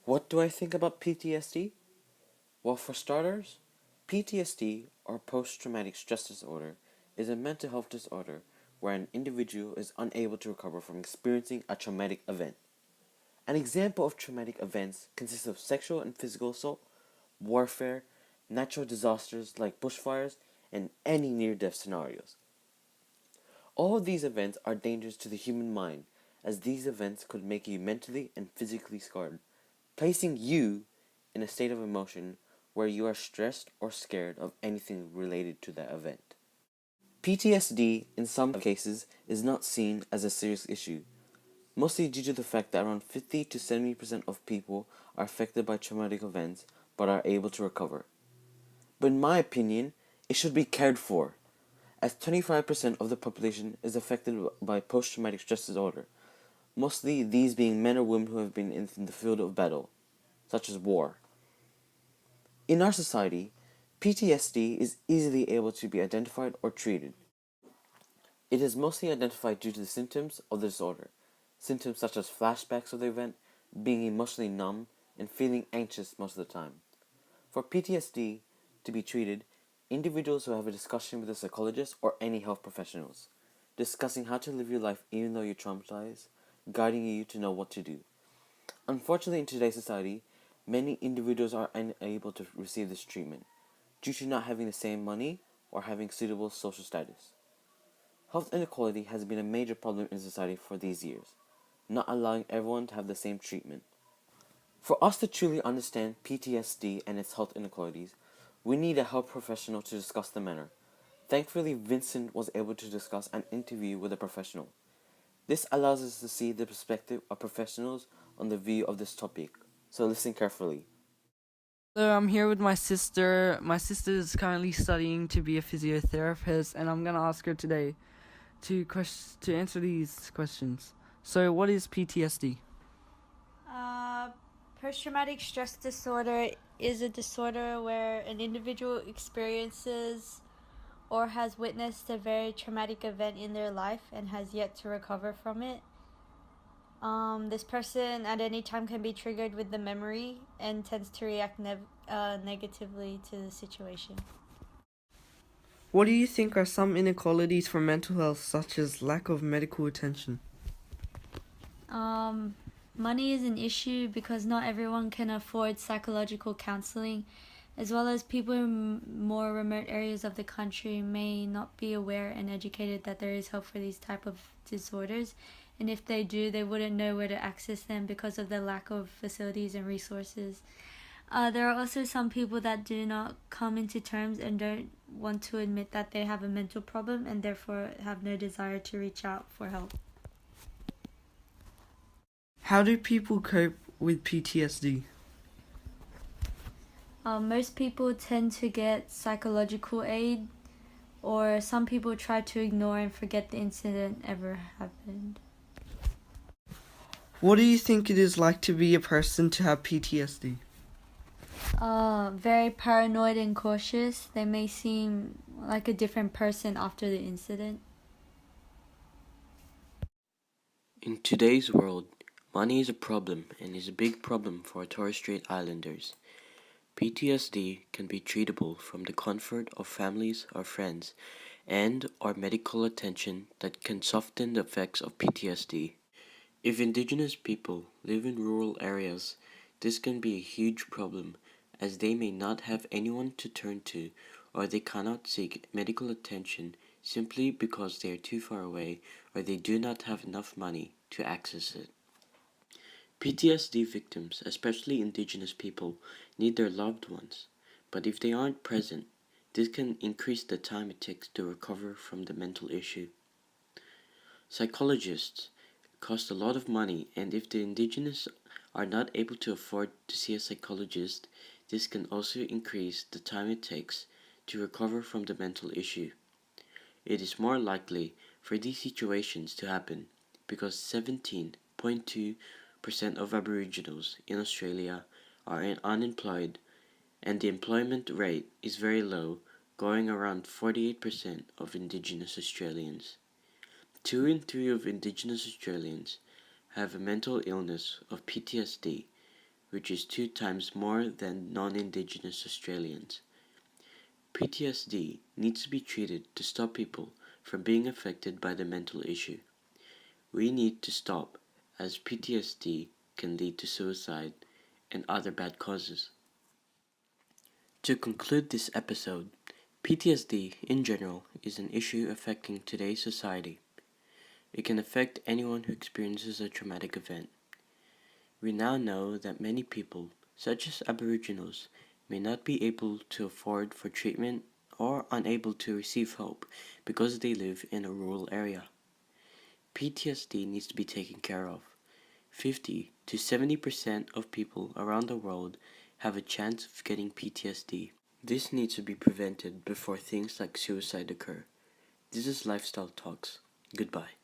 What do I think about PTSD? Well, for starters, PTSD, or post-traumatic stress disorder, is a mental health disorder where an individual is unable to recover from experiencing a traumatic event. An example of traumatic events consists of sexual and physical assault, warfare, natural disasters like bushfires, and any near-death scenarios. All of these events are dangerous to the human mind, as these events could make you mentally and physically scarred, placing you in a state of emotion where you are stressed or scared of anything related to that event. PTSD, in some cases, is not seen as a serious issue, mostly due to the fact that around 50 to 70% of people are affected by traumatic events but are able to recover. But in my opinion, it should be cared for, as 25% of the population is affected by post-traumatic stress disorder, mostly these being men or women who have been in the field of battle, such as war. In our society, PTSD is easily able to be identified or treated. It is mostly identified due to the symptoms of the disorder, symptoms such as flashbacks of the event, being emotionally numb, and feeling anxious most of the time. For PTSD to be treated, individuals will have a discussion with a psychologist or any health professionals, discussing how to live your life even though you're traumatized, guiding you to know what to do. Unfortunately, in today's society, many individuals are unable to receive this treatment due to not having the same money or having suitable social status. Health inequality has been a major problem in society for these years, not allowing everyone to have the same treatment. For us to truly understand PTSD and its health inequalities, we need a health professional to discuss the matter. Thankfully, Vincent was able to discuss an interview with a professional. This allows us to see the perspective of professionals on the view of this topic, so listen carefully. So I'm here with my sister. My sister is currently studying to be a physiotherapist, and I'm gonna ask her today to answer these questions. So, what is PTSD? Uh, Post-traumatic stress disorder is a disorder where an individual experiences or has witnessed a very traumatic event in their life and has yet to recover from it. This person at any time can be triggered with the memory and tends to react negatively to the situation. What do you think are some inequalities for mental health, such as lack of medical attention? Money is an issue because not everyone can afford psychological counseling, as well as people in more remote areas of the country may not be aware and educated that there is help for these type of disorders, and if they do, they wouldn't know where to access them because of the lack of facilities and resources. There are also some people that do not come into terms and don't want to admit that they have a mental problem and therefore have no desire to reach out for help. How do people cope with PTSD? Most people tend to get psychological aid, or some people try to ignore and forget the incident ever happened. What do you think it is like to be a person to have PTSD? Very paranoid and cautious. They may seem like a different person after the incident. In today's world, money is a problem and is a big problem for Torres Strait Islanders. PTSD can be treatable from the comfort of families or friends and/or medical attention that can soften the effects of PTSD. If Indigenous people live in rural areas, this can be a huge problem as they may not have anyone to turn to or they cannot seek medical attention simply because they are too far away or they do not have enough money to access it. PTSD victims, especially Indigenous people, need their loved ones, but if they aren't present, this can increase the time it takes to recover from the mental issue. Psychologists cost a lot of money, and if the Indigenous are not able to afford to see a psychologist, this can also increase the time it takes to recover from the mental issue. It is more likely for these situations to happen because 17.2% of Aboriginals in Australia are unemployed, and the employment rate is very low, going around 48% of Indigenous Australians. 2 in 3 of Indigenous Australians have a mental illness of PTSD, which is 2 times more than non-Indigenous Australians. PTSD needs to be treated to stop people from being affected by the mental issue. We need to stop, as PTSD can lead to suicide and other bad causes. To conclude this episode, PTSD in general is an issue affecting today's society. It can affect anyone who experiences a traumatic event. We now know that many people, such as Aboriginals, may not be able to afford for treatment or unable to receive help because they live in a rural area. PTSD needs to be taken care of. 50 to 70% of people around the world have a chance of getting PTSD. This needs to be prevented before things like suicide occur. This is Lifestyle Talks. Goodbye.